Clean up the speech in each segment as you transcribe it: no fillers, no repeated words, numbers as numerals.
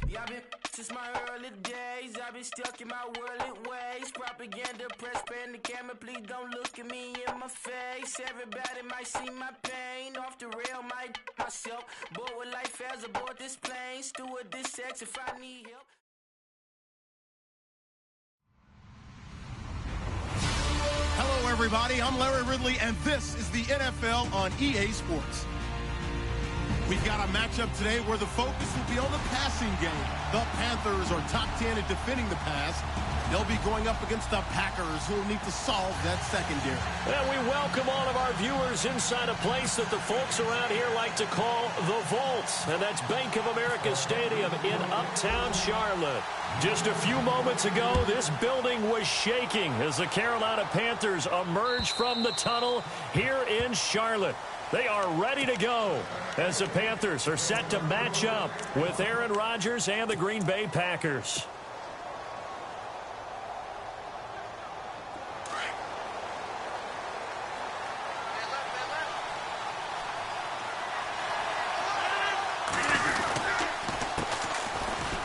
Yeah, I've been since my early days. I've been stuck in my worldly ways. Propaganda, press, pan the camera. Please don't look at me in my face. Everybody might see my pain. Off the rail, might myself. Bored with life as aboard this plane. Steward this sex if I need help. Hello, everybody. I'm Larry Ridley, and this is the NFL on EA Sports. We've got a matchup today where the focus will be on the passing game. The Panthers are top 10 at defending the pass. They'll be going up against the Packers, who will need to solve that secondary. And we welcome all of our viewers inside a place that the folks around here like to call the Vault. And that's Bank of America Stadium in Uptown Charlotte. Just a few moments ago, this building was shaking as the Carolina Panthers emerged from the tunnel here in Charlotte. They are ready to go as the Panthers are set to match up with Aaron Rodgers and the Green Bay Packers.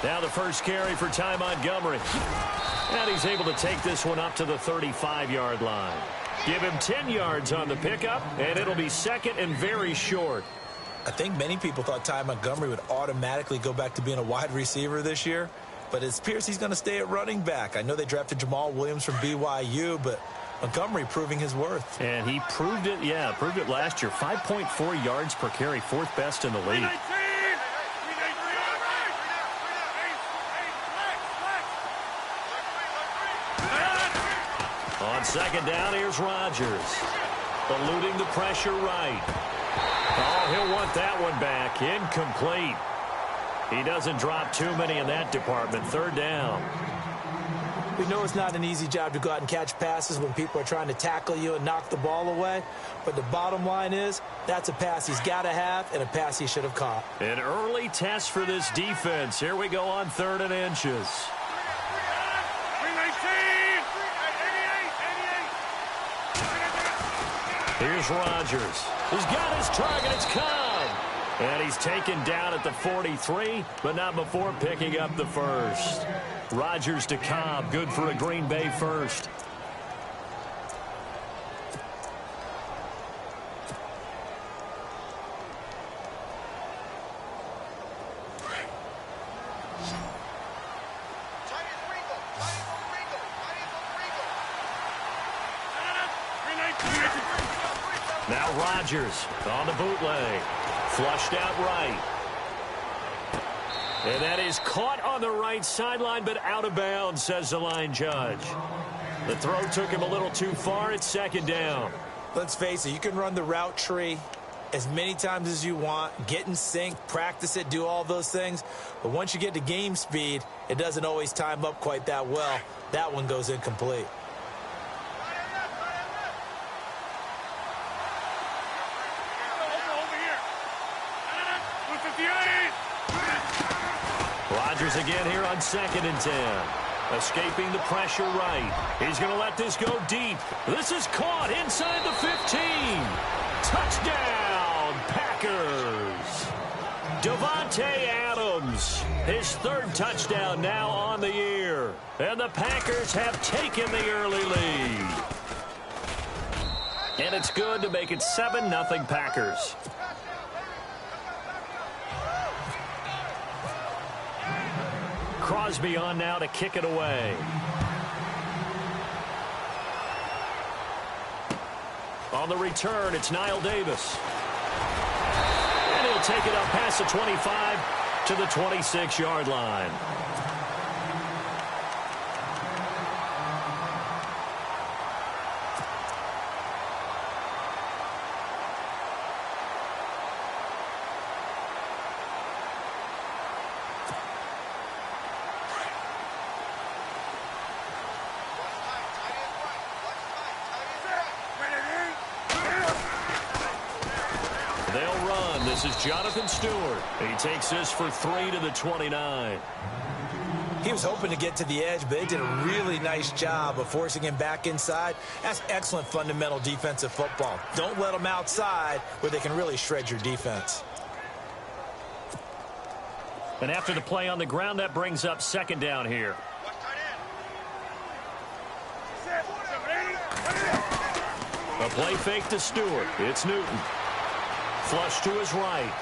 Now the first carry for Ty Montgomery. And he's able to take this one up to the 35-yard line. Give him 10 yards on the pickup, and it'll be second and very short. I think many people thought Ty Montgomery would automatically go back to being a wide receiver this year, but it appears he's going to stay at running back. I know they drafted Jamal Williams from BYU, but Montgomery proving his worth. And he proved it, proved it last year. 5.4 yards per carry, fourth best in the league. On second down, here's Rodgers. Eluding the pressure right. Oh, he'll want that one back. Incomplete. He doesn't drop too many in that department. Third down. We know it's not an easy job to go out and catch passes when people are trying to tackle you and knock the ball away. But the bottom line is, that's a pass he's got to have and a pass he should have caught. An early test for this defense. Here we go on 3rd and inches. Here's Rodgers. He's got his target. It's Cobb. And he's taken down at the 43, but not before picking up the first. Rodgers to Cobb. Good for a Green Bay first. Now Rodgers on the bootleg. Flushed out right. And that is caught on the right sideline, but out of bounds, says the line judge. The throw took him a little too far. It's second down. Let's face it, you can run the route tree as many times as you want, get in sync, practice it, do all those things. But once you get to game speed, it doesn't always time up quite that well. That one goes incomplete. Rodgers again here on 2nd and 10. Escaping the pressure right. He's going to let this go deep. This is caught inside the 15. Touchdown, Packers. Davante Adams, his 3rd touchdown now on the year. And the Packers have taken the early lead. And it's good to make it 7-0 Packers. Crosby on now to kick it away. On the return, it's Niall Davis. And he'll take it up past the 25 to the 26-yard line. This is Jonathan Stewart. He takes this for 3 to the 29. He was hoping to get to the edge, but they did a really nice job of forcing him back inside. That's excellent fundamental defensive football. Don't let them outside where they can really shred your defense. And after the play on the ground, that brings up second down here. A play fake to Stewart. It's Newton. Flush to his right.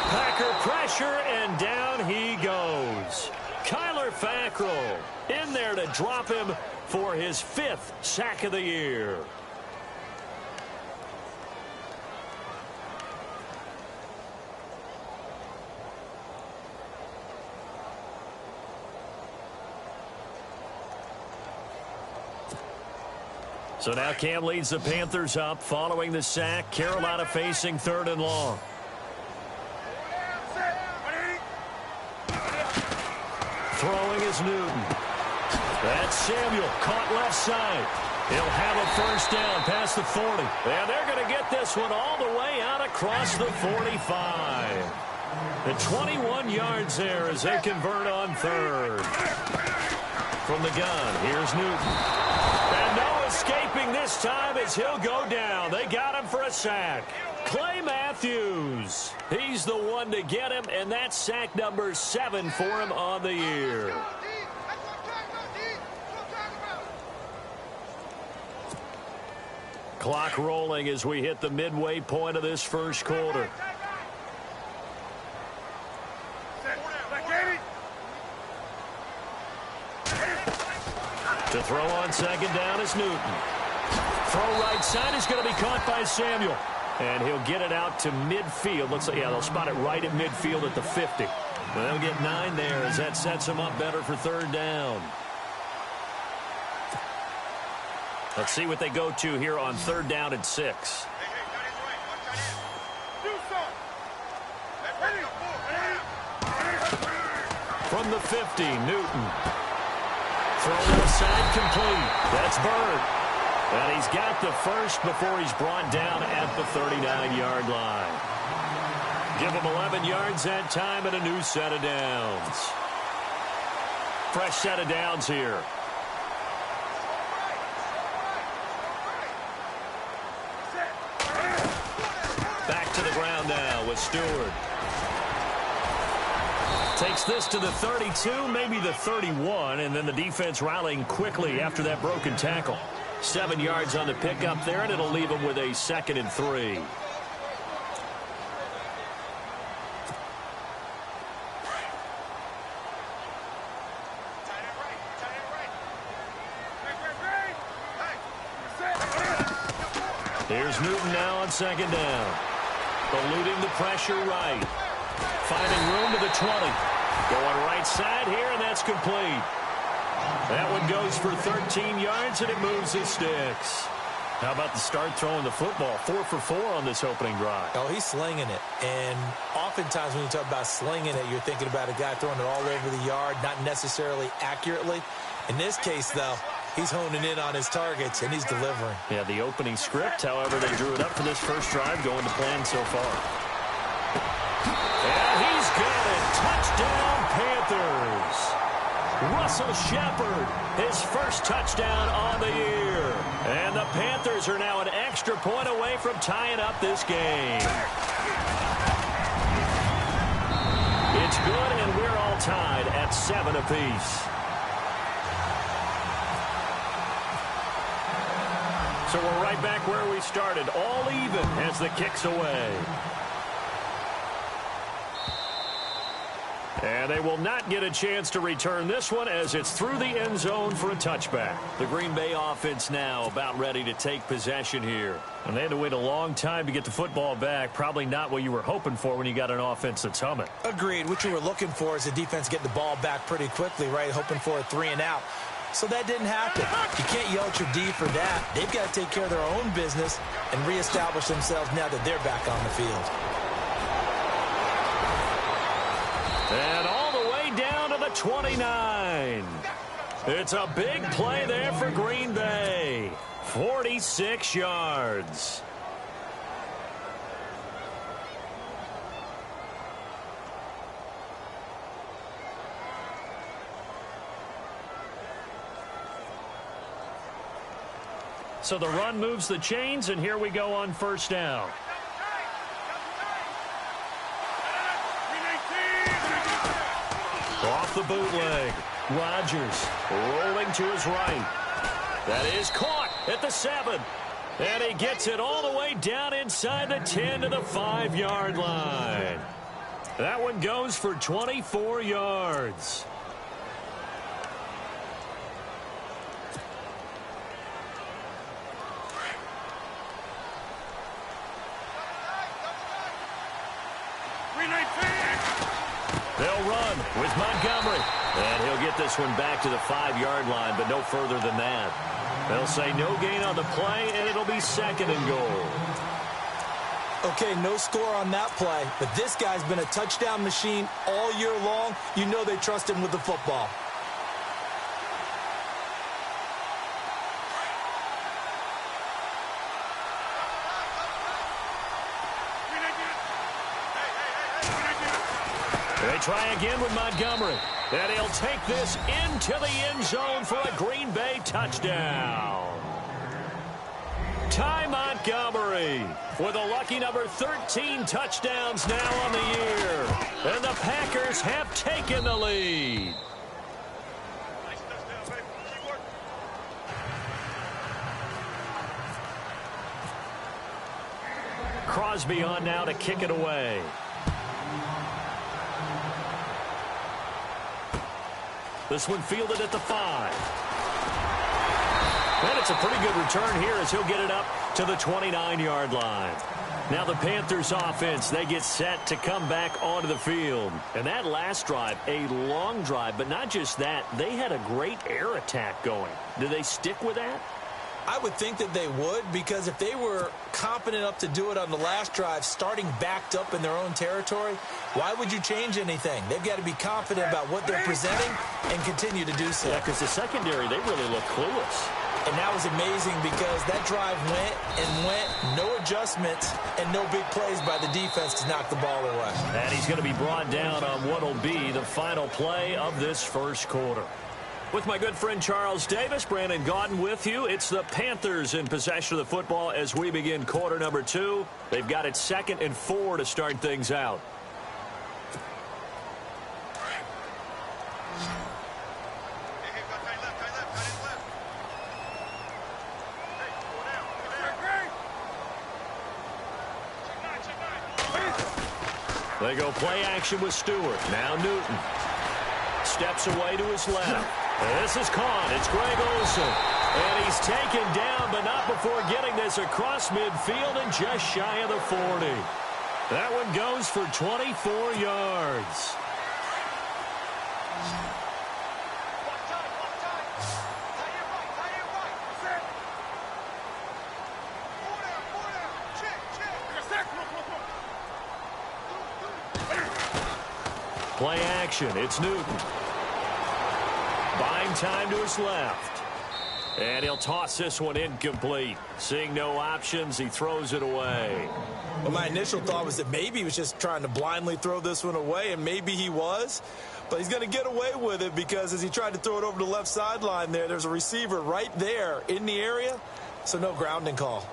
Packer pressure, and down he goes. Kyler Fackrell in there to drop him for his 5th sack of the year. So now Cam leads the Panthers up following the sack. Carolina facing 3rd and long. Throwing is Newton. That's Samuel, caught left side. He'll have a first down past the 40. And they're going to get this one all the way out across the 45. The 21 yards there as they convert on 3rd. From the gun, here's Newton. And no escaping this time as he'll go down. They got him for a sack. Clay Matthews. He's the one to get him, and that's sack number 7 for him on the year. Clock rolling as we hit the midway point of this first quarter. To throw on second down is Newton. Throw right side is going to be caught by Samuel. And he'll get it out to midfield. Looks like, yeah, they'll spot it right at midfield at the 50. Well, they'll get 9 there as that sets them up better for 3rd down. Let's see what they go to here on 3rd down and 6. From the 50, Newton. Throw inside, complete. That's Bird. And he's got the first before he's brought down at the 39-yard line. Give him 11 yards that time and a new set of downs. Fresh set of downs here. Back to the ground now with Stewart. Takes this to the 32, maybe the 31, and then the defense rallying quickly after that broken tackle. 7 yards on the pickup there, and it'll leave them with a 2nd and 3. Here's Newton now on 2nd down. Eluding the pressure right. Finding room to the 20. Going right side here, and that's complete. That one goes for 13 yards, and it moves the sticks. How about the start throwing the football? 4 for 4 on this opening drive. Oh, he's slinging it. And oftentimes when you talk about slinging it, you're thinking about a guy throwing it all over the yard, not necessarily accurately. In this case, though, he's honing in on his targets, and he's delivering. Yeah, the opening script, however, they drew it up for this first drive, going to plan so far. And he's got it. Touchdown, Panthers. Russell Shepard, his first touchdown on the year. And the Panthers are now an extra point away from tying up this game. It's good, and we're all tied at 7 apiece. So we're right back where we started, all even as the kick's away. And they will not get a chance to return this one as it's through the end zone for a touchback. The Green Bay offense now about ready to take possession here. And they had to wait a long time to get the football back. Probably not what you were hoping for when you got an offense that's humming. Agreed. What you were looking for is the defense getting the ball back pretty quickly, right? Hoping for a 3 and out. So that didn't happen. You can't yell at your D for that. They've got to take care of their own business and reestablish themselves now that they're back on the field. And all the way down to the 29. It's a big play there for Green Bay. 46 yards. So the run moves the chains, and here we go on first down. the bootleg. Rodgers rolling to his right. That is caught at the 7. And he gets it all the way down inside the 10 to the 5-yard line. That one goes for 24 yards. They'll run with Montgomery. And he'll get this one back to the 5-yard line, but no further than that. They'll say no gain on the play, and it'll be 2nd and goal. Okay, no score on that play, but this guy's been a touchdown machine all year long. You know they trust him with the football. They try again with Montgomery. And he'll take this into the end zone for a Green Bay touchdown. Ty Montgomery with a lucky number 13 touchdowns now on the year. And the Packers have taken the lead. Crosby on now to kick it away. This one fielded at the 5. And it's a pretty good return here as he'll get it up to the 29-yard line. Now the Panthers offense, they get set to come back onto the field. And that last drive, a long drive, but not just that, they had a great air attack going. Do they stick with that? I would think that they would, because if they were competent enough to do it on the last drive, starting backed up in their own territory, why would you change anything? They've got to be confident about what they're presenting and continue to do so. Yeah, because the secondary, they really look clueless. And that was amazing because that drive went and went, no adjustments, and no big plays by the defense to knock the ball away. And he's going to be brought down on what will be the final play of this first quarter. With my good friend Charles Davis, Brandon Gaudin with you. It's the Panthers in possession of the football as we begin quarter number 2. They've got it 2nd and 4 to start things out. They go play action with Stewart. Now Newton steps away to his left. This is caught. It's Greg Olsen. And he's taken down, but not before getting this across midfield and just shy of the 40. That one goes for 24 yards. Play action. It's Newton. Buying time to his left. And he'll toss this one incomplete. Seeing no options, he throws it away. Well, my initial thought was that maybe he was just trying to blindly throw this one away, and maybe he was. But he's going to get away with it because as he tried to throw it over the left sideline there's a receiver right there in the area, so no grounding call.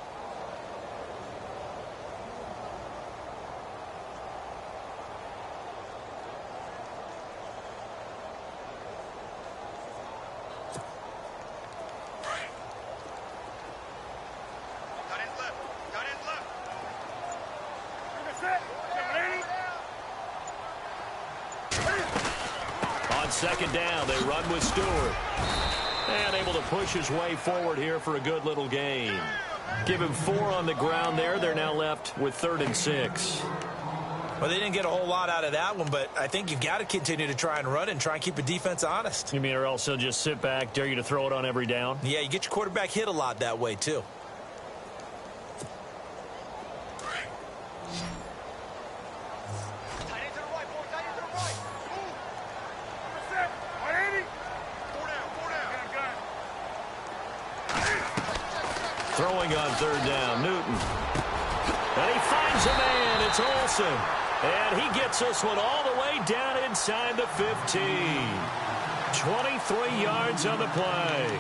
Second down, they run with Stewart. And able to push his way forward here for a good little gain. Give him 4 on the ground there. They're now left with 3rd and 6. Well, they didn't get a whole lot out of that one, but I think you've got to continue to try and run and try and keep the defense honest. You mean or else he'll just sit back, dare you to throw it on every down? Yeah, you get your quarterback hit a lot that way, too. Throwing on 3rd down, Newton. And he finds a man. It's Olsen. And he gets this one all the way down inside the 15. 23 yards on the play.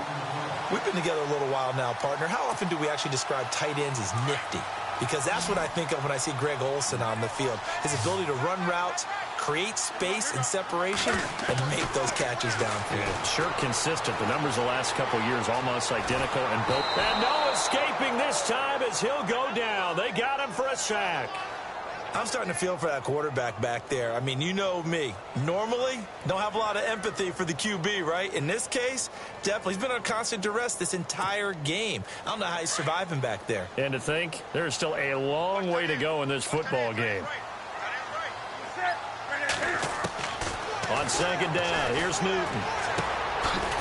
We've been together a little while now, partner. How often do we actually describe tight ends as nifty? Because that's what I think of when I see Greg Olsen on the field. His ability to run routes, create space and separation and make those catches downfield. Yeah, sure consistent. The numbers the last couple years almost identical. And no escaping this time as he'll go down. They got him for a sack. I'm starting to feel for that quarterback back there. I mean, you know me. Normally, don't have a lot of empathy for the QB, right? In this case, definitely. He's been under constant duress this entire game. I don't know how he's surviving back there. And to think, there's still a long way to go in this football game. On second down, here's Newton.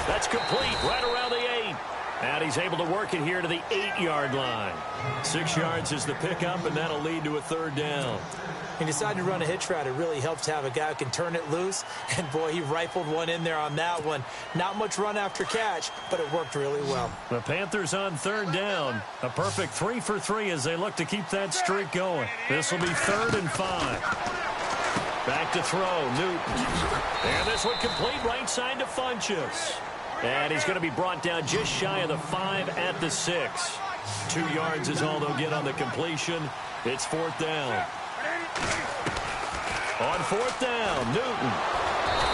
That's complete right around the 8. And he's able to work it here to the 8-yard line. 6 yards is the pickup, and that'll lead to a third down. He decided to run a hitch route. It really helps to have a guy who can turn it loose. And, boy, he rifled one in there on that one. Not much run after catch, but it worked really well. The Panthers on third down. A perfect 3 for 3 as they look to keep that streak going. This will be 3rd and 5. Back to throw, Newton. And this one complete right side to Funchess. And he's going to be brought down just shy of the 5 at the 6. 2 yards is all they'll get on the completion. It's 4th down. On 4th down, Newton.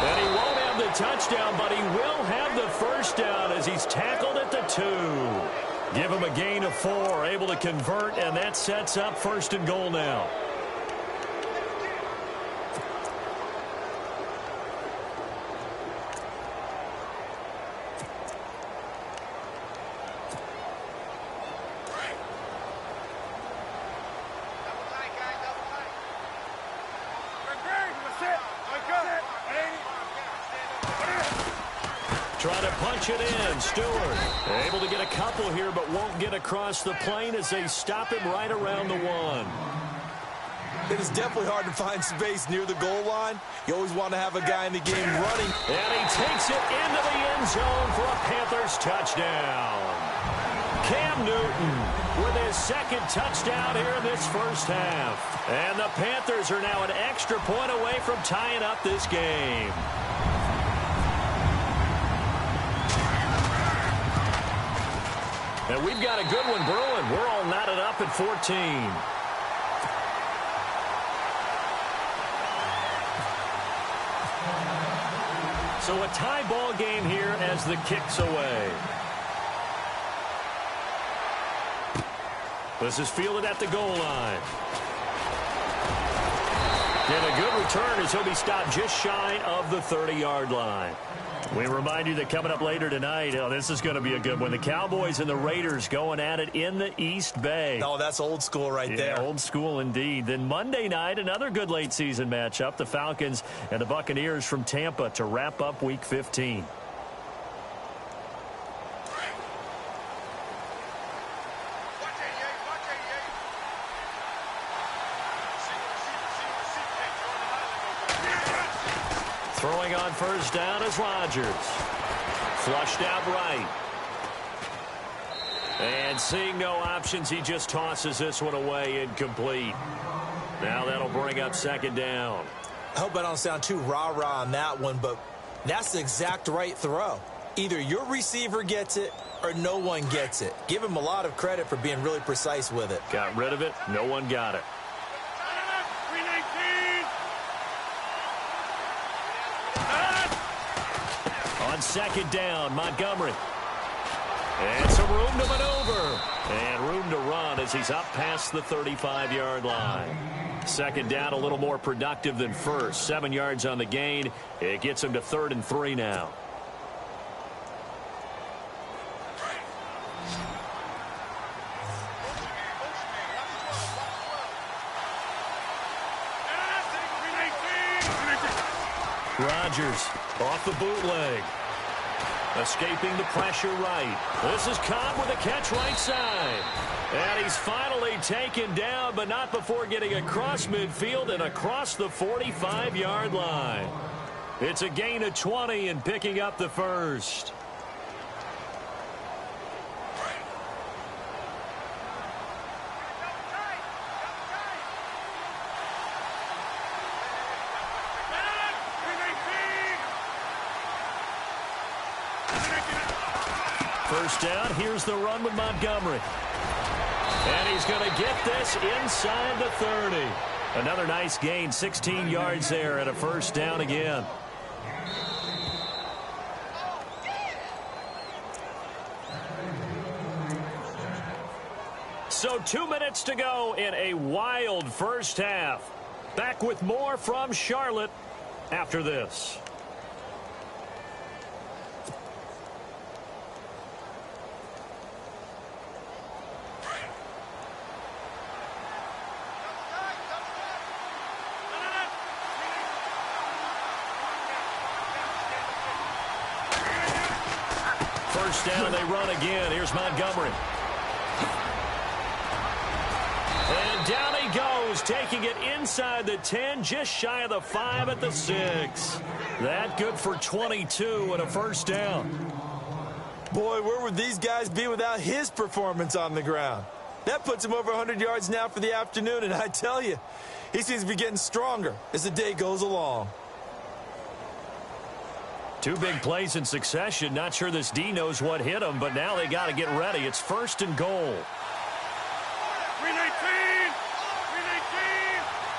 And he won't have the touchdown, but he will have the first down as he's tackled at the 2. Give him a gain of 4, able to convert, and that sets up 1st and goal now. Trying to punch it in. Stewart able to get a couple here, but won't get across the plane as they stop him right around the 1. It is definitely hard to find space near the goal line. You always want to have a guy in the game running. And he takes it into the end zone for a Panthers touchdown. Cam Newton with his 2nd touchdown here in this first half. And the Panthers are now an extra point away from tying up this game. And we've got a good one brewing. We're all knotted up at 14. So a tie ball game here as the kick's away. This is fielded at the goal line. And a good return as he'll be stopped just shy of the 30-yard line. We remind you that coming up later tonight, this is going to be a good one. The Cowboys and the Raiders going at it in the East Bay. Oh, that's old school right there. Yeah, old school indeed. Then Monday night, another good late season matchup. The Falcons and the Buccaneers from Tampa to wrap up Week 15. Throwing on first down is Rodgers. Flushed out right. And seeing no options, he just tosses this one away incomplete. Now that'll bring up 2nd down. I hope I don't sound too rah-rah on that one, but that's the exact right throw. Either your receiver gets it or no one gets it. Give him a lot of credit for being really precise with it. Got rid of it. No one got it. On 2nd down, Montgomery. And some room to maneuver. And room to run as he's up past the 35-yard line. 2nd down, a little more productive than first. 7 yards on the gain. It gets him to 3rd and 3 now. Rodgers off the bootleg. Escaping the pressure right. This is Cobb with a catch right side. And he's finally taken down, but not before getting across midfield and across the 45-yard line. It's a gain of 20 and picking up the first. First down, here's the run with Montgomery. And he's going to get this inside the 30. Another nice gain, 16 yards there and a first down again. So 2 minutes to go in a wild first half. Back with more from Charlotte after this. First down, they run again. Here's Montgomery. And down he goes, taking it inside the 10, just shy of the 5 at the 6. That good for 22 and a first down. Boy, where would these guys be without his performance on the ground? That puts him over 100 yards now for the afternoon, and I tell you, he seems to be getting stronger as the day goes along. 2 big plays in succession. Not sure this D knows what hit him, but now they got to get ready. It's first and goal. 319! 319!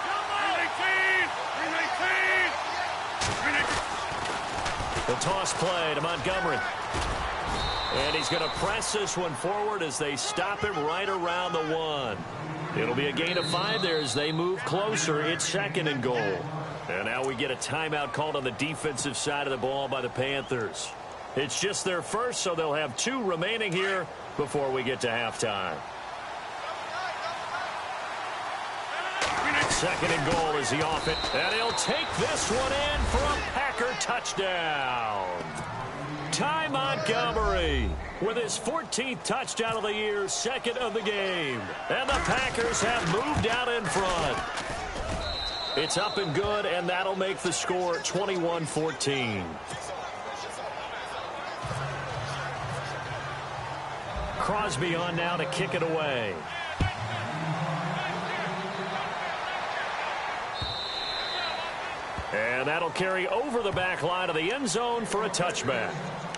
319! 319! The toss play to Montgomery. And he's going to press this one forward as they stop him right around the 1. It'll be a gain of 5 there as they move closer. It's second and goal. And now we get a timeout called on the defensive side of the ball by the Panthers. It's just their first, so they'll have 2 remaining here before we get to halftime. Second and goal is the offense. And he'll take this one in for a Packer touchdown. Ty Montgomery with his 14th touchdown of the year, second of the game. And the Packers have moved out in front. It's up and good, and that'll make the score 21-14. Crosby on now to kick it away. And that'll carry over the back line of the end zone for a touchback.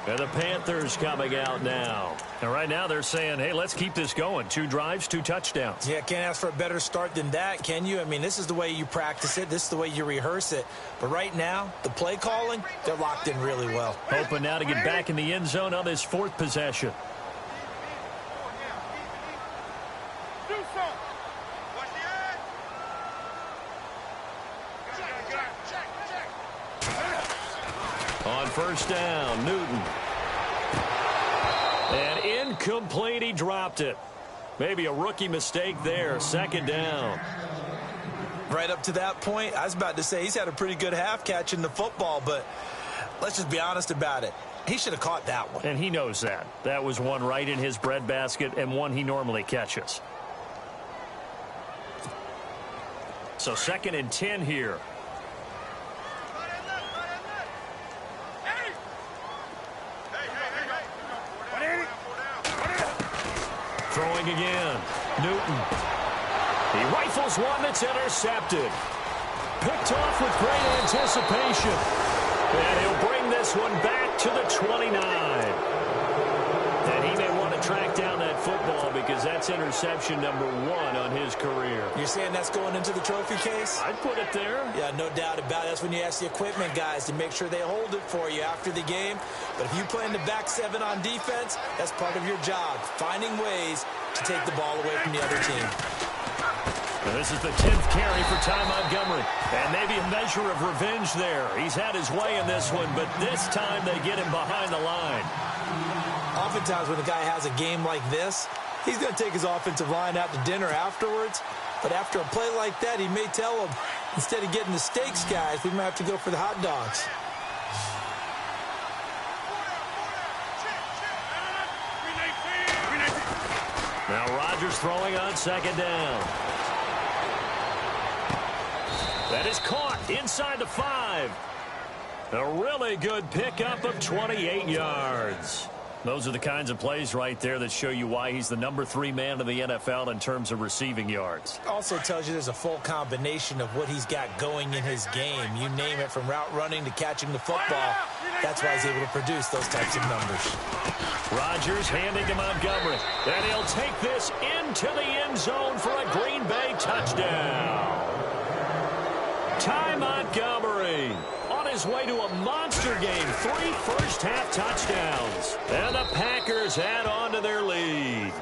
And the Panthers coming out now. And right now they're saying, hey, let's keep this going. 2 drives, 2 touchdowns. Yeah, can't ask for a better start than that, can you? I mean, this is the way you practice it. This is the way you rehearse it. But right now, the play calling, they're locked in really well. Hoping now to get back in the end zone on this 4th possession. On first down, Newton. And incomplete, he dropped it. Maybe a rookie mistake there, second down. Right up to that point, I was about to say he's had a pretty good half catching the football, but let's just be honest about it. He should have caught that one. And he knows that. That was one right in his breadbasket and one he normally catches. So second and 10 here. Throwing again. Newton. He rifles one that's intercepted. Picked off with great anticipation. And he'll bring this one back to the 29. And he may want to track down that football because that's interception number 1 on his career. You're saying that's going into the trophy case? I'd put it there. Yeah, no doubt about it. That's when you ask the equipment guys to make sure they hold it for you after the game. But if you play in the back 7 on defense, that's part of your job, finding ways to take the ball away from the other team. And this is the 10th carry for Ty Montgomery. And maybe a measure of revenge there. He's had his way in this one, but this time they get him behind the line. Oftentimes when a guy has a game like this, he's going to take his offensive line out to dinner afterwards. But after a play like that, he may tell them, instead of getting the steaks, guys, we might have to go for the hot dogs. Now Rodgers throwing on second down. That is caught inside the 5. A really good pickup of 28 yards. Those are the kinds of plays right there that show you why he's the number 3 man in the NFL in terms of receiving yards. Also tells you there's a full combination of what he's got going in his game. You name it, from route running to catching the football. That's why he's able to produce those types of numbers. Rodgers handing to Montgomery. And he'll take this into the end zone for a Green Bay touchdown. Ty Montgomery on his way to a monster game. 3 first-half touchdowns. And the Packers add on to their lead.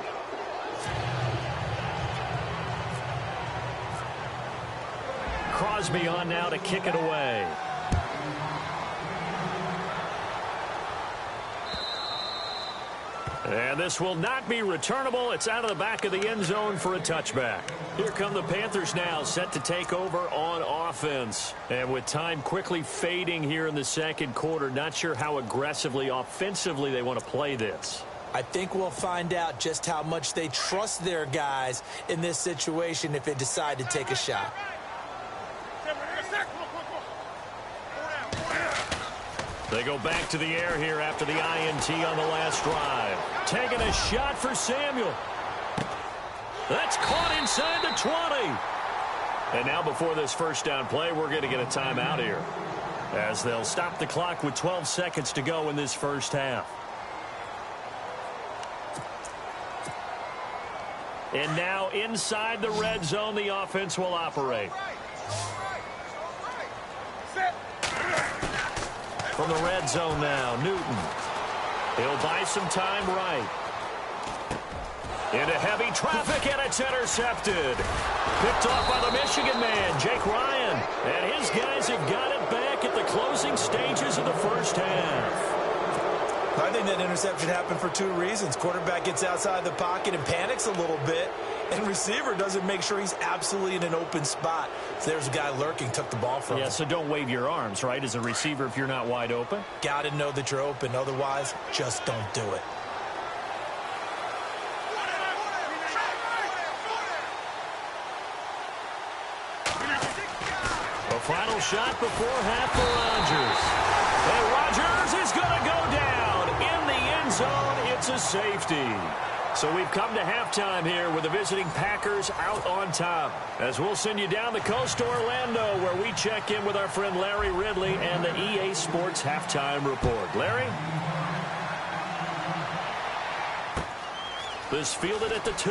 Crosby on now to kick it away. And this will not be returnable. It's out of the back of the end zone for a touchback. Here come the Panthers now, set to take over on offense. And with time quickly fading here in the second quarter, not sure how aggressively, offensively they want to play this. I think we'll find out just how much they trust their guys in this situation if they decide to take a shot. They go back to the air here after the INT on the last drive. Taking a shot for Samuel. That's caught inside the 20. And now before this first down play, we're going to get a timeout here, as they'll stop the clock with 12 seconds to go in this first half. And now inside the red zone, the offense will operate. From the red zone now, Newton. He'll buy some time right. Into heavy traffic, and it's intercepted. Picked off by the Michigan man, Jake Ryan. And his guys have got it back at the closing stages of the first half. I think that interception happened for 2 reasons. Quarterback gets outside the pocket and panics a little bit, and receiver doesn't make sure he's absolutely in an open spot. So there's a guy lurking, took the ball from him. Yeah, so don't wave your arms, right, as a receiver if you're not wide open? Got to know that you're open. Otherwise, just don't do it. A final shot before half for Rodgers. And Rodgers is going to go down. In the end zone, it's a safety. So we've come to halftime here with the visiting Packers out on top. As we'll send you down the coast to Orlando, where we check in with our friend Larry Ridley and the EA Sports Halftime Report. Larry? This fielded at the 2.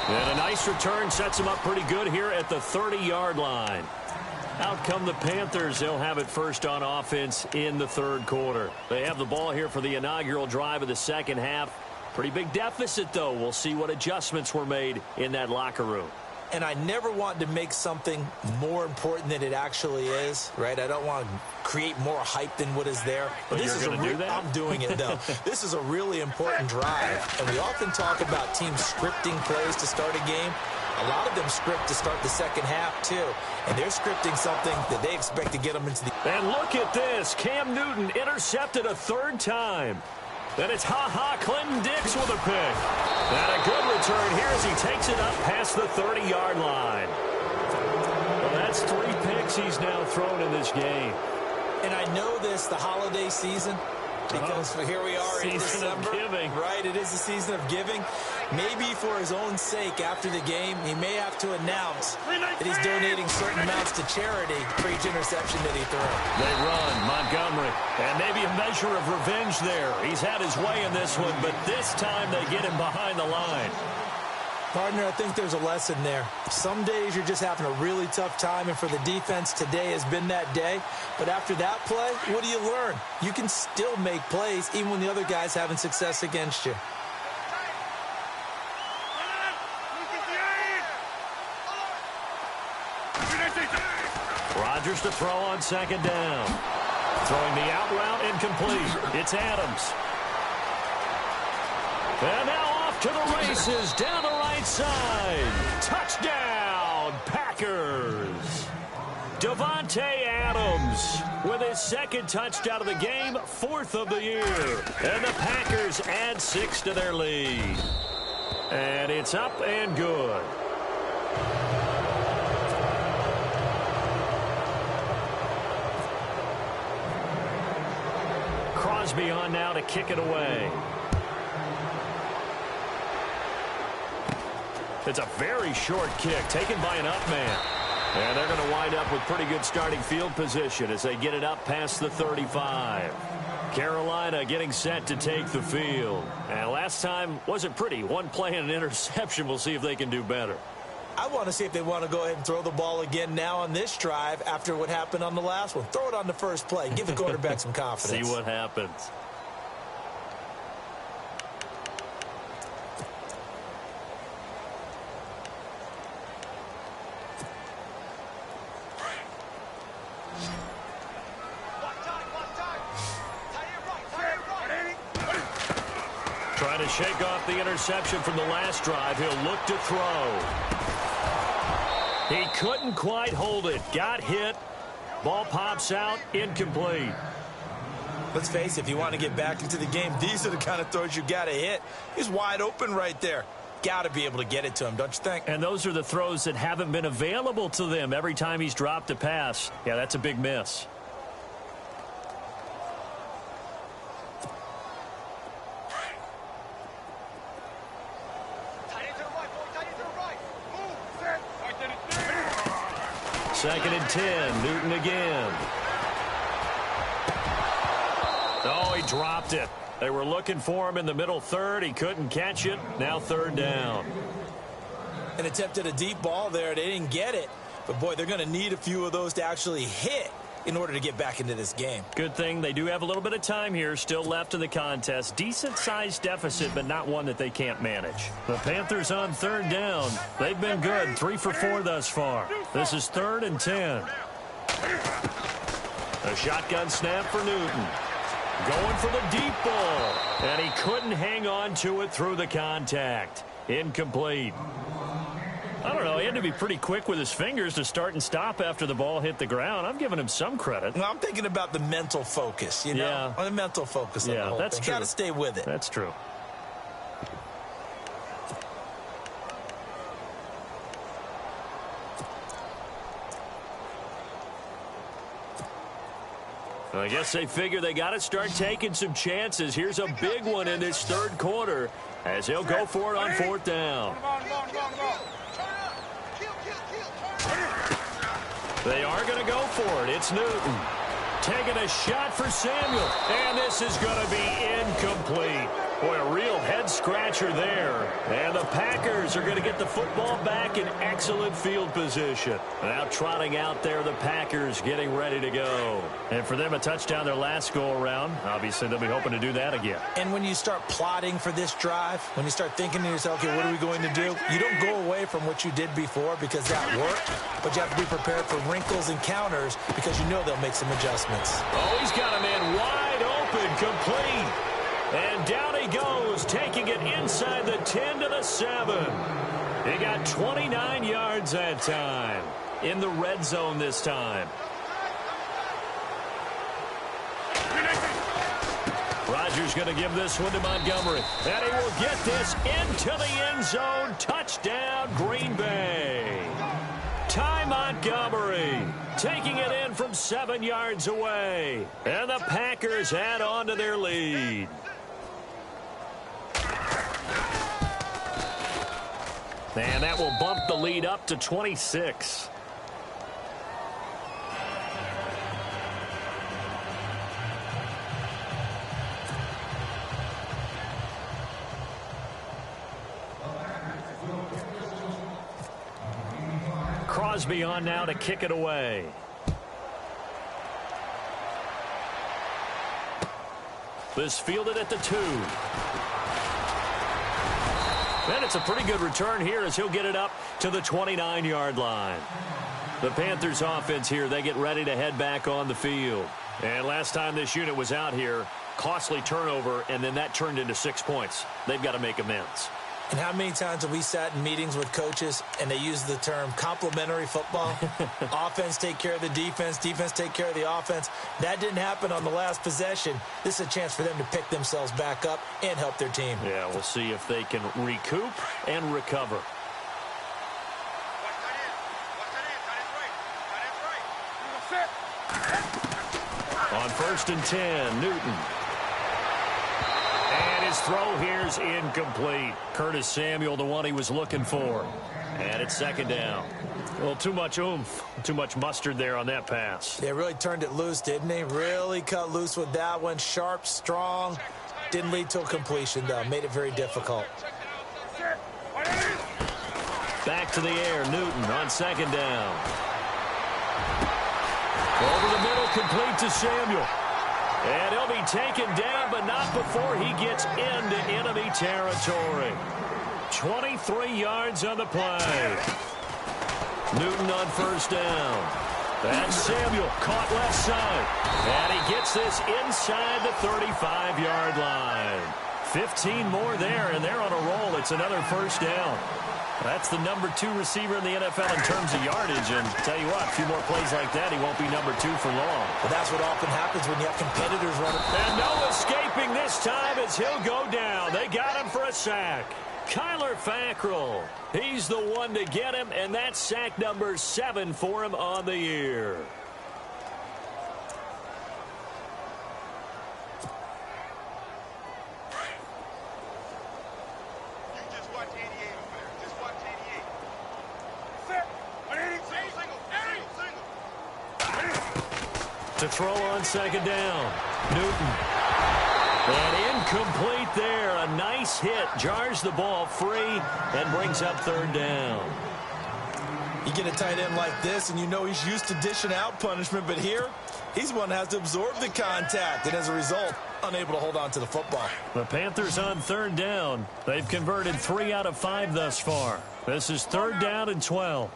And a nice return sets him up pretty good here at the 30-yard line. Out come the Panthers. They'll have it first on offense in the third quarter. They have the ball here for the inaugural drive of the second half. Pretty big deficit, though. We'll see what adjustments were made in that locker room. And I never want to make something more important than it actually is, right? I don't want to create more hype than what is there. But this is going to do that? I'm doing it, though. This is a really important drive. And we often talk about teams scripting plays to start a game. A lot of them script to start the second half, too. And they're scripting something that they expect to get them into the... And look at this. Cam Newton intercepted a 3rd time. Then it's Clinton Dix with a pick. And a good return here as he takes it up past the 30-yard line. Well, that's 3 picks he's now thrown in this game. And I know this, the holiday season, because here we are in December. Season of giving. Right, it is the season of giving. Maybe for his own sake after the game, he may have to announce that he's donating certain amounts to charity for each interception that he threw. They run, Montgomery, and maybe a measure of revenge there. He's had his way in this one, but this time they get him behind the line. Partner, I think there's a lesson there. Some days you're just having a really tough time, and for the defense, today has been that day. But after that play, what do you learn? You can still make plays even when the other guy's having success against you. Rodgers to throw on second down. Throwing the out route incomplete. It's Adams. And now off to the races down the right side. Touchdown, Packers. Davante Adams with his 2nd touchdown of the game, 4th of the year. And the Packers add 6 to their lead. And it's up and good. Crosby on now to kick it away. It's a very short kick taken by an up man. And they're going to wind up with pretty good starting field position as they get it up past the 35. Carolina getting set to take the field. And last time wasn't pretty. 1 play and an interception. We'll see if they can do better. I want to see if they want to go ahead and throw the ball again now on this drive after what happened on the last one. Throw it on the first play. Give the quarterback some confidence. See what happens. Trying to shake off the interception from the last drive. He'll look to throw. He couldn't quite hold it. Got hit. Ball pops out. Incomplete. Let's face it, if you want to get back into the game, these are the kind of throws you got to hit. He's wide open right there. Got to be able to get it to him, don't you think? And those are the throws that haven't been available to them every time he's dropped a pass. Yeah, that's a big miss. Second and 10. Newton again. Oh, he dropped it. They were looking for him in the middle third. He couldn't catch it. Now third down. An attempt at a deep ball there. They didn't get it. But, boy, they're going to need a few of those to actually hit in order to get back into this game. Good thing they do have a little bit of time here still left in the contest. Decent-sized deficit, but not one that they can't manage. The Panthers on third down. They've been good, 3 for 4 thus far. This is third and 10. A shotgun snap for Newton. Going for the deep ball. And he couldn't hang on to it through the contact. Incomplete. I don't know. He had to be pretty quick with his fingers to start and stop after the ball hit the ground. I'm giving him some credit. Well, I'm thinking about the mental focus, you know? Yeah. On the mental focus of the whole that's thing. true. Got to stay with it. That's true. I guess they figure they got to start taking some chances. Here's a big one in this third quarter as he'll go for it on fourth down. They are going to go for it. It's Newton. Taking a shot for Samuel. And this is going to be incomplete. Boy, a real head-scratcher there. And the Packers are going to get the football back in excellent field position. Now trotting out there, the Packers getting ready to go. And for them, a touchdown their last go-around. Obviously, they'll be hoping to do that again. And when you start plotting for this drive, when you start thinking to yourself, okay, what are we going to do? You don't go away from what you did before because that worked, but you have to be prepared for wrinkles and counters because you know they'll make some adjustments. Oh, he's got a man wide open, complete. And down he goes, taking it inside the 10 to the 7. He got 29 yards that time. In the red zone this time. Rodgers going to give this one to Montgomery. And he will get this into the end zone. Touchdown, Green Bay. Ty Montgomery taking it in from 7 yards away. And the Packers add on to their lead. And that will bump the lead up to 26. Crosby on now to kick it away. This fielded at the 2. And it's a pretty good return here as he'll get it up to the 29-yard line. The Panthers offense here, they get ready to head back on the field. And last time this unit was out here, costly turnover, and then that turned into 6 points. They've got to make amends. And how many times have we sat in meetings with coaches and they use the term complementary football? Offense take care of the defense, defense take care of the offense. That didn't happen on the last possession. This is a chance for them to pick themselves back up and help their team. Yeah, we'll see if they can recoup and recover. On first and 10, Newton. And his throw here's incomplete. Curtis Samuel, the one he was looking for. And it's second down. Well, too much oomph, too much mustard there on that pass. They really turned it loose, didn't they? Really cut loose with that one. Sharp, strong. Didn't lead to a completion, though. Made it very difficult. Back to the air, Newton on second down. Over the middle, complete to Samuel. And he'll be taken down, but not before he gets into enemy territory. 23 yards on the play. Newton on first down. That's Samuel, caught left side. And he gets this inside the 35-yard line. 15 more there, and they're on a roll. It's another first down. That's the number 2 receiver in the NFL in terms of yardage. And tell you what, a few more plays like that, he won't be number 2 for long. But that's what often happens when you have competitors running. And no escaping this time as he'll go down. They got him for a sack. Kyler Fackrell, he's the one to get him, and that's sack number 7 for him on the year. To throw on second down. Newton. And incomplete there. A nice hit. Jars the ball free and brings up third down. You get a tight end like this, and you know he's used to dishing out punishment, but here, he's one that has to absorb the contact, and as a result, unable to hold on to the football. The Panthers on third down. They've converted 3 out of 5 thus far. This is third down and 12.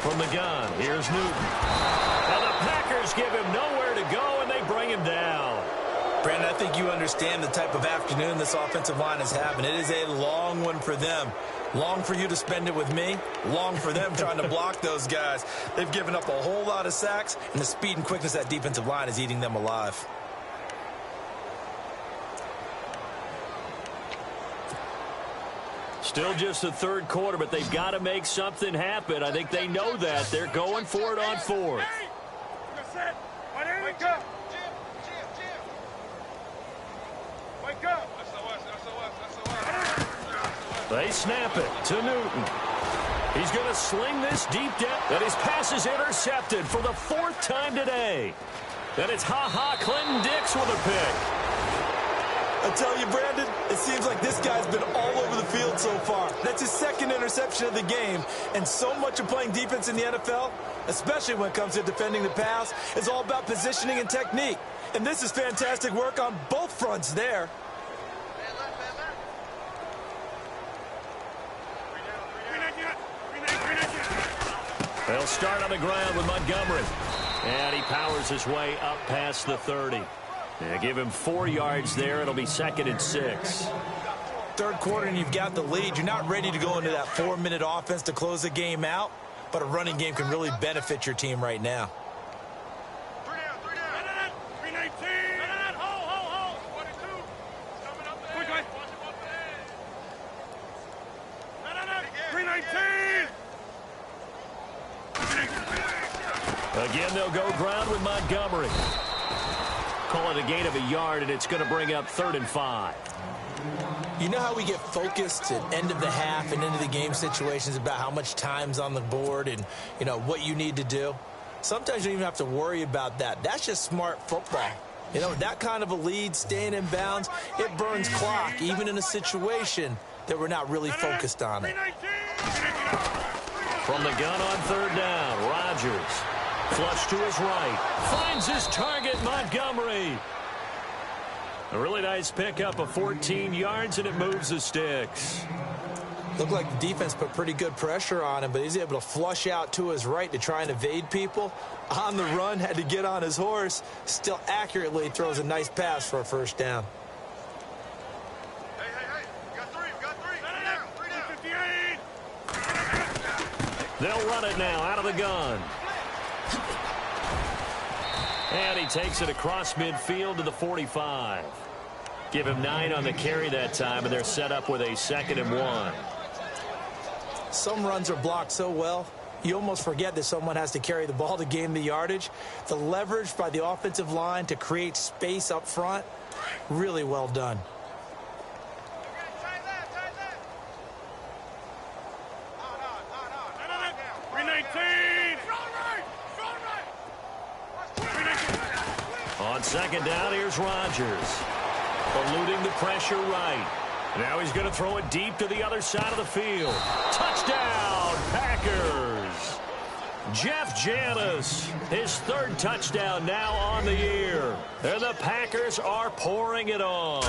From the gun, here's Newton. And the Packers give him nowhere to go, and they bring him down. Brandon, I think you understand the type of afternoon this offensive line is having. It is a long one for them. Long for you to spend it with me. Long for them trying to block those guys. They've given up a whole lot of sacks, and the speed and quickness of that defensive line is eating them alive. Still just the third quarter, but they've got to make something happen. I think they know that. They're going for it on fourth. Wake up. Wake up. They snap it to Newton. He's going to sling this deep down. And his pass is intercepted for the 4th time today. And it's Clinton Dix with a pick. I tell you, Brandon, it seems like this guy's been all over the field so far. That's his 2nd interception of the game. And so much of playing defense in the NFL, especially when it comes to defending the pass, is all about positioning and technique. And this is fantastic work on both fronts there. They'll start on the ground with Montgomery. And he powers his way up past the 30. Yeah, give him 4 yards there. It'll be 2nd and 6. Third quarter and you've got the lead. You're not ready to go into that 4-minute offense to close the game out, but a running game can really benefit your team right now. 319. Hold. 22. Coming up there. Quick. 319. Again, they'll go ground with Montgomery. Call it a gain of a yard, and it's going to bring up 3rd and 5. You know how we get focused at end of the half and into the game situations about how much time's on the board and, you know, what you need to do? Sometimes you don't even have to worry about that. That's just smart football. You know, that kind of a lead, staying in bounds, it burns clock, even in a situation that we're not really focused on it. From the gun on third down, Rodgers. Flush to his right. Finds his target, Montgomery. A really nice pickup of 14 yards, and it moves the sticks. Looked like the defense put pretty good pressure on him, but he's able to flush out to his right to try and evade people. On the run, had to get on his horse. Still accurately throws a nice pass for a first down. Hey. We got three. Three down. 58. They'll run it now out of the gun. And he takes it across midfield to the 45. Give him 9 on the carry that time, and they're set up with a 2nd and 1. Some runs are blocked so well, you almost forget that someone has to carry the ball to gain the yardage. The leverage by the offensive line to create space up front, really well done. On second down, here's Rodgers. Eluding the pressure right. Now he's going to throw it deep to the other side of the field. Touchdown, Packers. Jeff Janis, his third touchdown now on the year. And the Packers are pouring it on.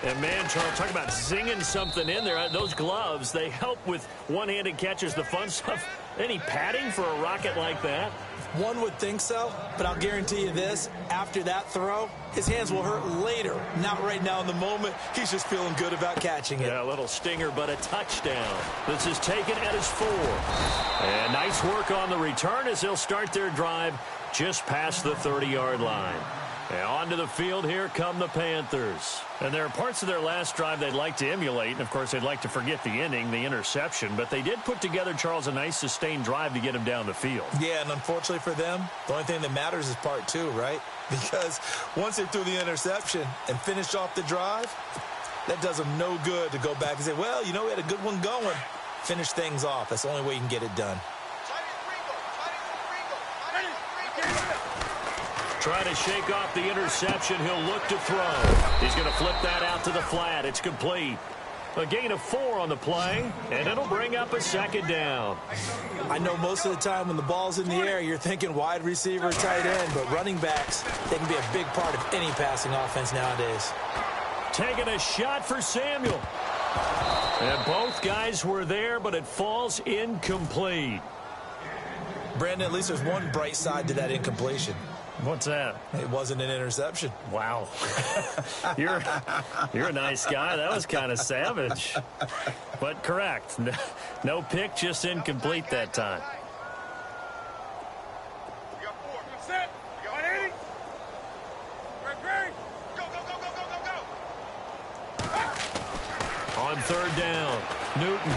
And, man, Charles, talk about zinging something in there. Those gloves, they help with one-handed catches, the fun stuff. Any padding for a rocket like that? One would think so, but I'll guarantee you this. After that throw, his hands will hurt later. Not right now in the moment. He's just feeling good about catching it. Yeah, a little stinger, but a touchdown. This is taken at his 4. And nice work on the return as he'll start their drive just past the 30-yard line. And onto the field, here come the Panthers. And there are parts of their last drive they'd like to emulate. And, of course, they'd like to forget the ending, the interception. But they did put together, Charles, a nice sustained drive to get him down the field. Yeah, and unfortunately for them, the only thing that matters is part 2, right? Because once they threw the interception and finished off the drive, that does them no good to go back and say, well, you know, we had a good one going. Finish things off. That's the only way you can get it done. Trying to shake off the interception. He'll look to throw. He's going to flip that out to the flat. It's complete. A gain of 4 on the play, and it'll bring up a second down. I know most of the time when the ball's in the air, you're thinking wide receiver, tight end, but running backs, they can be a big part of any passing offense nowadays. Taking a shot for Samuel. And both guys were there, but it falls incomplete. Brandon, at least there's one bright side to that incompletion. What's that? It wasn't an interception. Wow. You're a nice guy. That was kind of savage. But correct. No pick, just incomplete that time. You got 4. Good set. You got 80. Great. Go. On third down, Newton.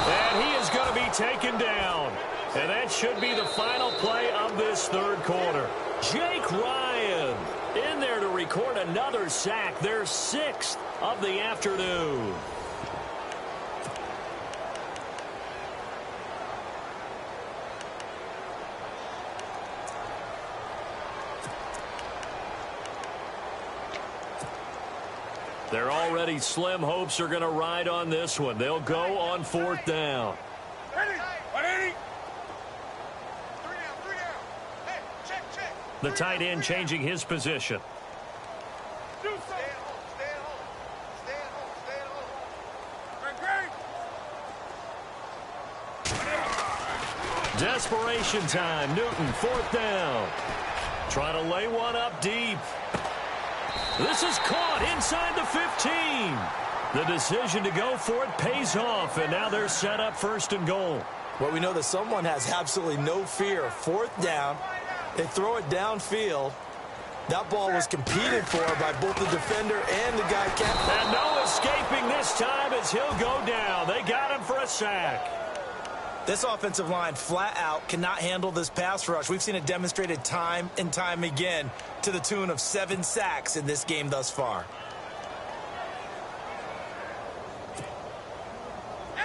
And he is going to be taken down. And that should be the final play of this third quarter. Jake Ryan in there to record another sack, their 6th of the afternoon. Their already slim hopes are going to ride on this one. They'll go on 4th down. The tight end changing his position. Stay at home. Desperation time. Newton, 4th down. Trying to lay one up deep. This is caught inside the 15. The decision to go for it pays off, and now they're set up 1st and goal. Well, we know that someone has absolutely no fear. 4th down. They throw it downfield. That ball was competed for by both the defender and the guy catching. And no escaping this time as he'll go down. They got him for a sack. This offensive line flat out cannot handle this pass rush. We've seen it demonstrated time and time again to the tune of 7 sacks in this game thus far.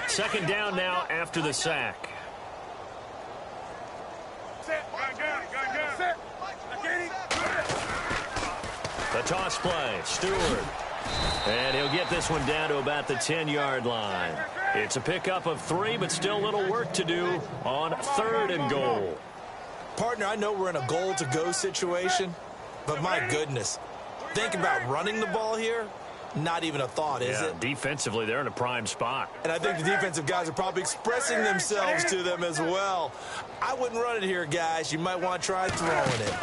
Second down now after the sack. The toss play, Stewart. And he'll get this one down to about the 10-yard line. It's a pickup of 3, but still a little work to do on 3rd and goal. Partner, I know we're in a goal-to-go situation, but my goodness, think about running the ball here. Not even a thought, is it? Defensively, they're in a prime spot. And I think the defensive guys are probably expressing themselves to them as well. I wouldn't run it here, guys. You might want to try throwing it.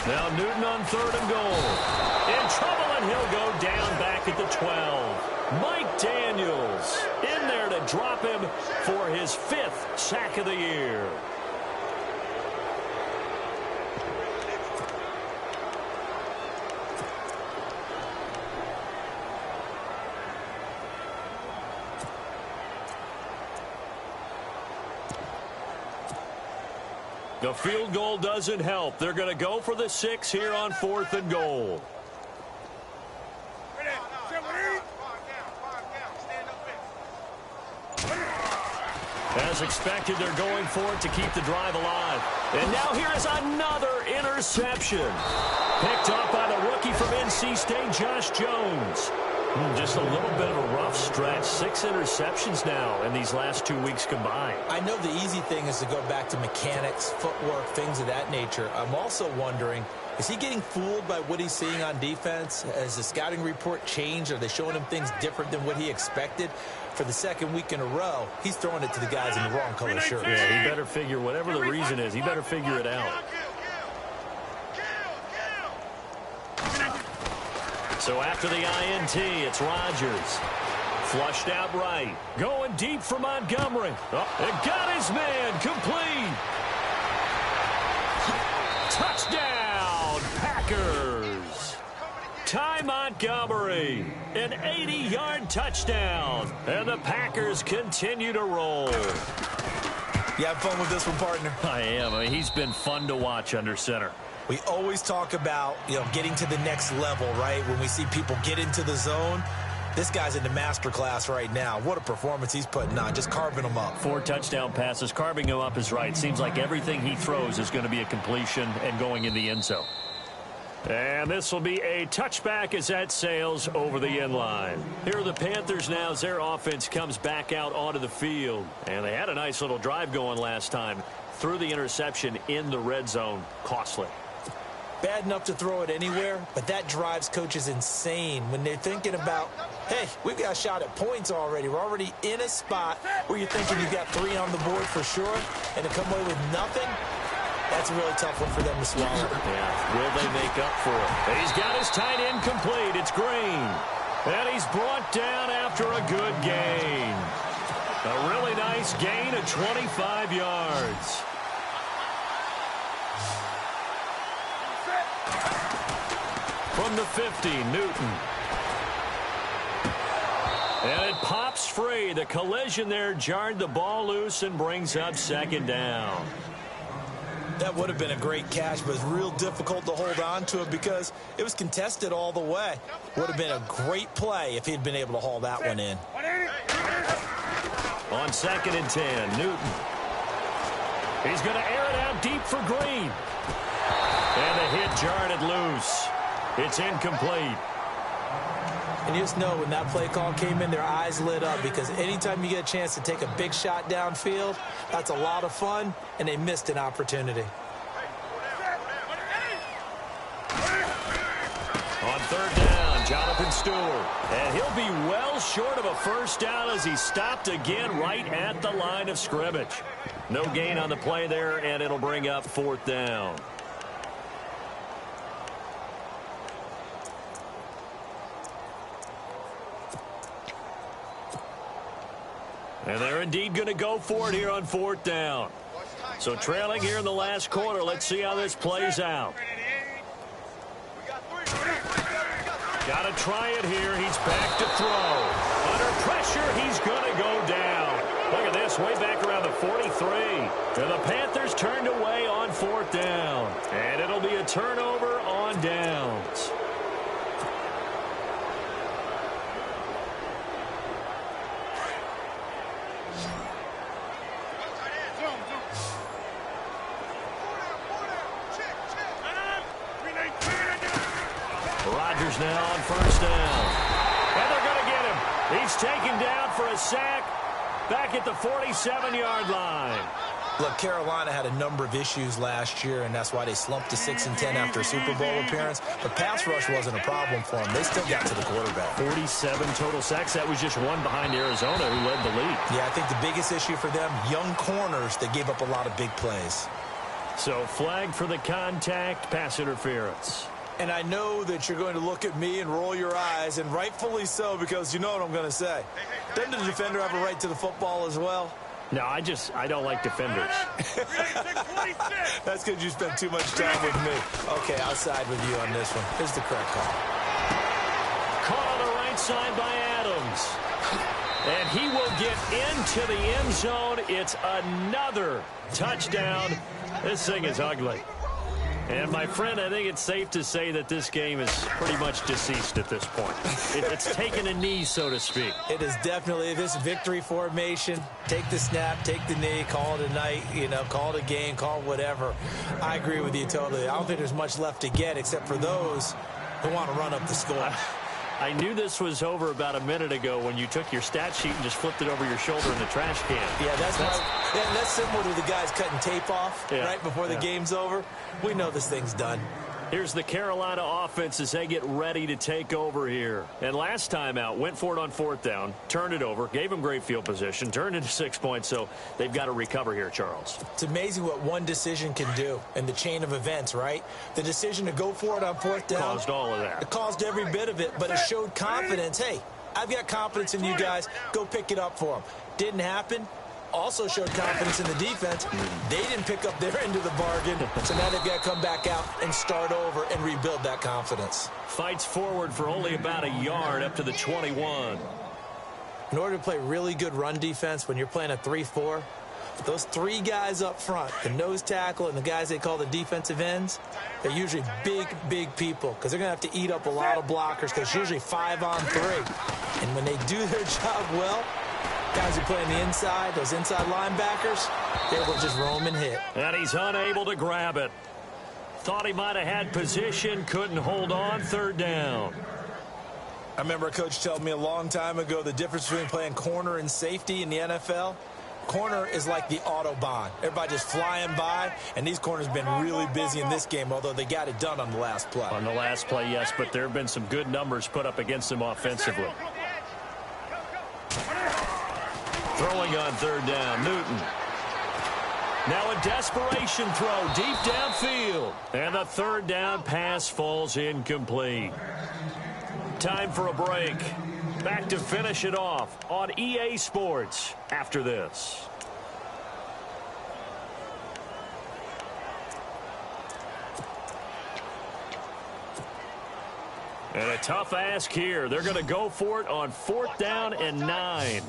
Now Newton on 3rd and goal. In trouble, and he'll go down back at the 12. Mike Daniels in there to drop him for his 5th sack of the year. The field goal doesn't help. They're going to go for the 6 here on 4th and goal. As expected, they're going for it to keep the drive alive. And now here is another interception. Picked off by the rookie from NC State, Josh Jones. Just a little bit of a rough stretch. 6 interceptions now in these last 2 weeks combined. I know the easy thing is to go back to mechanics, footwork, things of that nature. I'm also wondering, is he getting fooled by what he's seeing on defense? Has the scouting report changed? Are they showing him things different than what he expected? For the second week in a row, he's throwing it to the guys in the wrong color shirts. Yeah, he better figure, whatever the reason is, he better figure it out. So after the INT, it's Rodgers. Flushed out right. Going deep for Montgomery. Oh, it got his man. Complete. Touchdown, Packers. Ty Montgomery. An 80-yard touchdown. And the Packers continue to roll. You have fun with this one, partner? I am. I mean, he's been fun to watch under center. We always talk about, getting to the next level, right? When we see people get into the zone, this guy's in the master class right now. What a performance he's putting on, just carving them up. 4 touchdown passes. Carving him up is right. Seems like everything he throws is going to be a completion and going in the end zone. And this will be a touchback as that sails over the end line. Here are the Panthers now as their offense comes back out onto the field. And they had a nice little drive going last time. Threw the interception in the red zone. Costly. Bad enough to throw it anywhere, but that drives coaches insane when they're thinking about, hey, we've got a shot at points already. We're already in a spot where you're thinking you've got 3 on the board for sure, and to come away with nothing, that's a really tough one for them to swallow. Yeah, will they make up for it? He's got his tight end complete. It's Green. And he's brought down after a good gain. A really nice gain of 25 yards. From the 50, Newton. And it pops free. The collision there jarred the ball loose and brings up second down. That would have been a great catch, but it's real difficult to hold on to it because it was contested all the way. Would have been a great play if he'd been able to haul that one in. On 2nd and 10, Newton. He's going to air it out deep for Green. And the hit jarred it loose. It's incomplete. And you just know when that play call came in, their eyes lit up because anytime you get a chance to take a big shot downfield, that's a lot of fun, and they missed an opportunity. On 3rd down, Jonathan Stewart. And he'll be well short of a first down as he stopped again right at the line of scrimmage. No gain on the play there, and it'll bring up 4th down. And they're indeed going to go for it here on 4th down. So trailing here in the last quarter. Let's see how this plays out. Got to try it here. He's back to throw. Under pressure, he's going to go down. Look at this, way back around the 43. And the Panthers turned away on 4th down. And it'll be a turnover on downs. Rodgers now on 1st down. And they're going to get him. He's taken down for a sack back at the 47-yard line. Look, Carolina had a number of issues last year, and that's why they slumped to 6-10 after a Super Bowl appearance. But pass rush wasn't a problem for them. They still got to the quarterback. 47 total sacks. That was just one behind Arizona, who led the league. Yeah, I think the biggest issue for them, young corners, they gave up a lot of big plays. So flag for the contact, pass interference. And I know that you're going to look at me and roll your eyes, and rightfully so, because you know what I'm going to say. Doesn't the defender have a right to the football as well? No, I don't like defenders. That's because you spent too much time with me. Okay, I'll side with you on this one. Here's the correct call. Caught on the right side by Adams. And he will get into the end zone. It's another touchdown. This thing is ugly. And, my friend, I think it's safe to say that this game is pretty much deceased at this point. It's taken a knee, so to speak. It is definitely this victory formation. Take the snap, take the knee, call it a night, call it a game, call it whatever. I agree with you totally. I don't think there's much left to get except for those who want to run up the score. I knew this was over about a minute ago when you took your stat sheet and just flipped it over your shoulder in the trash can. Yeah, that's similar to the guys cutting tape off right before the game's over. We know this thing's done. Here's the Carolina offense as they get ready to take over here. And last time out, went for it on 4th down, turned it over, gave them great field position, turned into 6 points, so they've got to recover here, Charles. It's amazing what one decision can do in the chain of events, right? The decision to go for it on 4th down. Caused all of that. It caused every bit of it, but it showed confidence. Hey, I've got confidence in you guys. Go pick it up for them. Didn't happen. Also showed confidence in the defense. They didn't pick up their end of the bargain, so now they've got to come back out and start over and rebuild that confidence. Fights forward for only about a yard up to the 21. In order to play really good run defense when you're playing a 3-4, those 3 guys up front, the nose tackle and the guys they call the defensive ends, they're usually big people because they're going to have to eat up a lot of blockers because it's usually 5-on-3. And when they do their job well, guys who play on the inside, those inside linebackers, they will just roam and hit. And he's unable to grab it. Thought he might have had position, couldn't hold on, 3rd down. I remember a coach telling me a long time ago the difference between playing corner and safety in the NFL. Corner is like the Autobahn. Everybody just flying by, and these corners have been really busy in this game, although they got it done on the last play. On the last play, yes, but there have been some good numbers put up against them offensively. Throwing on 3rd down, Newton. Now a desperation throw deep downfield. And the 3rd down pass falls incomplete. Time for a break. Back to finish it off on EA Sports after this. And a tough ask here. They're going to go for it on 4th down and 9.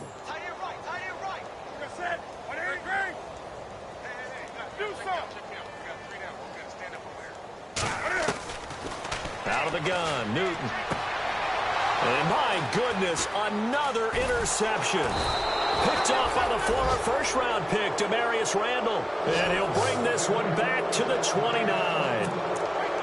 Out of the gun, Newton. And my goodness, another interception. Picked off by the former first-round pick, Demarius Randall. And he'll bring this one back to the 29.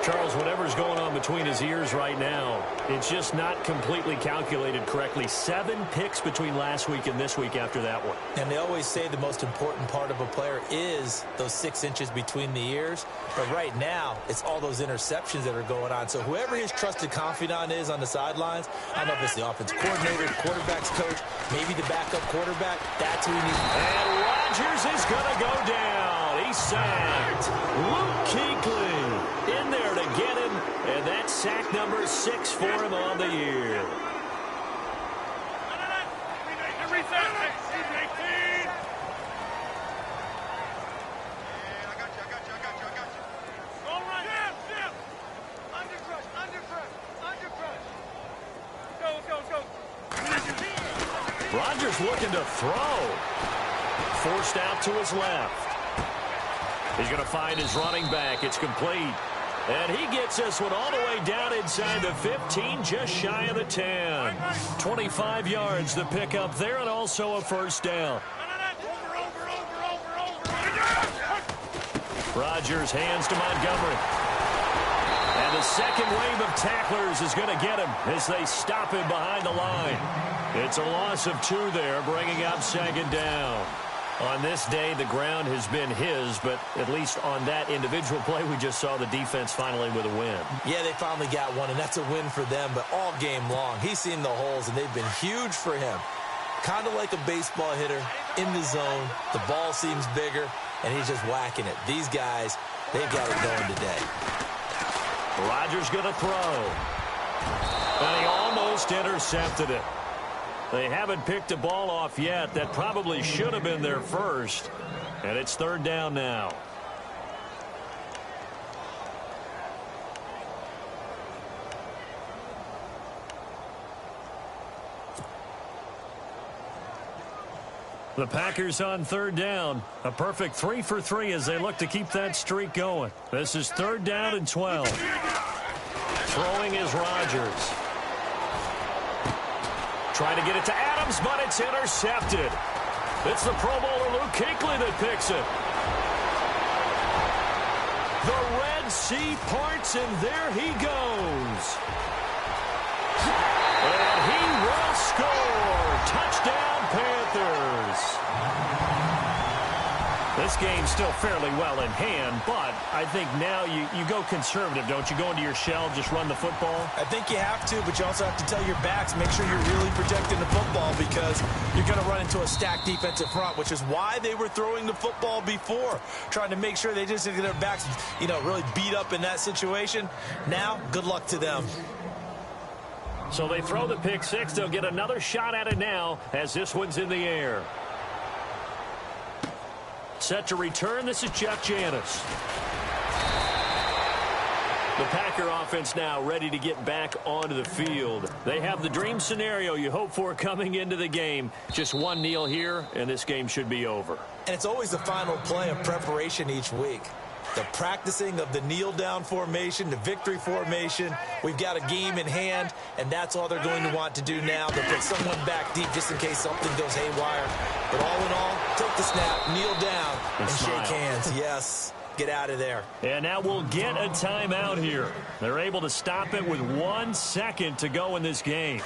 Charles, whatever's going on between his ears right now, it's just not completely calculated correctly. 7 picks between last week and this week after that one. And they always say the most important part of a player is those 6 inches between the ears. But right now, it's all those interceptions that are going on. So whoever his trusted confidant is on the sidelines, I don't know if it's the offense coordinator, the quarterback's coach, maybe the backup quarterback, that's who he needs. And Rodgers is going to go down. He's sacked. Luke Kuechly in there to get him, and that's sack number 6 for him on the year. Rodgers looking to throw. Forced out to his left. He's going to find his running back. It's complete. And he gets this one all the way down inside the 15, just shy of the 10. 25 yards to pick up there, and also a 1st down. Rodgers hands to Montgomery. And the second wave of tacklers is going to get him as they stop him behind the line. It's a loss of 2 there, bringing up 2nd down. On this day, the ground has been his, but at least on that individual play, we just saw the defense finally with a win. Yeah, they finally got one, and that's a win for them, but all game long, he's seen the holes, and they've been huge for him. Kind of like a baseball hitter in the zone. The ball seems bigger, and he's just whacking it. These guys, they've got it going today. Rodgers going to throw. And he almost intercepted it. They haven't picked a ball off yet. That probably should have been their first. And it's 3rd down now. The Packers on third down. A perfect 3 for 3 as they look to keep that streak going. This is 3rd down and 12. Throwing is Rodgers. Trying to get it to Adams, but it's intercepted. It's the Pro Bowler Luke Kuechly that picks it. The Red Sea parts, and there he goes. And he will score. Touchdown, Panthers. This game's still fairly well in hand, but I think now you go conservative, don't you? Go into your shell, just run the football? I think you have to, but you also have to tell your backs, make sure you're really protecting the football because you're going to run into a stacked defensive front, which is why they were throwing the football before, trying to make sure they just get their backs, really beat up in that situation. Now, good luck to them. So they throw the pick six. They'll get another shot at it now as this one's in the air. Set to return. This is Jeff Janis. The Packer offense now ready to get back onto the field. They have the dream scenario you hope for coming into the game. Just one kneel here, and this game should be over. And it's always the final play of preparation each week. The practicing of the kneel-down formation, the victory formation. We've got a game in hand, and that's all they're going to want to do now. They'll put someone back deep just in case something goes haywire. But all in all, take the snap, kneel down, and shake hands. Yes, get out of there. And now we'll get a timeout here. They're able to stop it with 1 second to go in this game.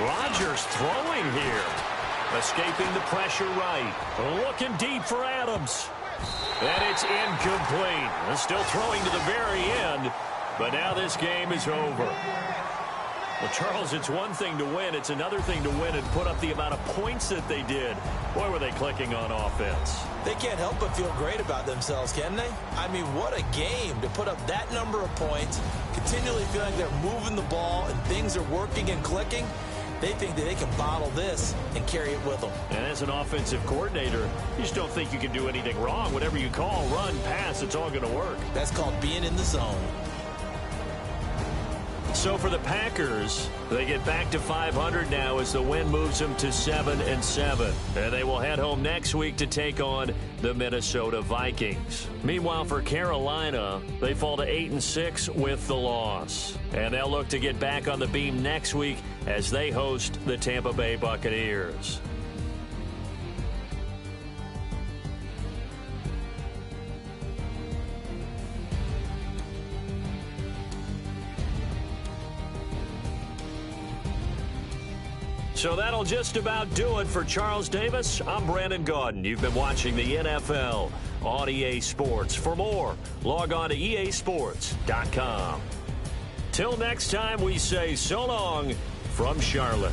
Rodgers throwing here. Escaping the pressure right. Looking deep for Adams. And it's incomplete. They're still throwing to the very end. But now this game is over. Well, Charles, it's one thing to win. It's another thing to win and put up the amount of points that they did. Boy, were they clicking on offense. They can't help but feel great about themselves, can they? I mean, what a game to put up that number of points, continually feeling they're moving the ball and things are working and clicking. They think that they can bottle this and carry it with them. And as an offensive coordinator, you just don't think you can do anything wrong. Whatever you call, run, pass, it's all going to work. That's called being in the zone. So for the Packers, they get back to 500 now as the win moves them to 7-7. And they will head home next week to take on the Minnesota Vikings. Meanwhile, for Carolina, they fall to 8-6 with the loss. And they'll look to get back on the beam next week as they host the Tampa Bay Buccaneers. So that'll just about do it for Charles Davis. I'm Brandon Gaudin. You've been watching the NFL on EA Sports. For more, log on to easports.com. Till next time, we say so long from Charlotte.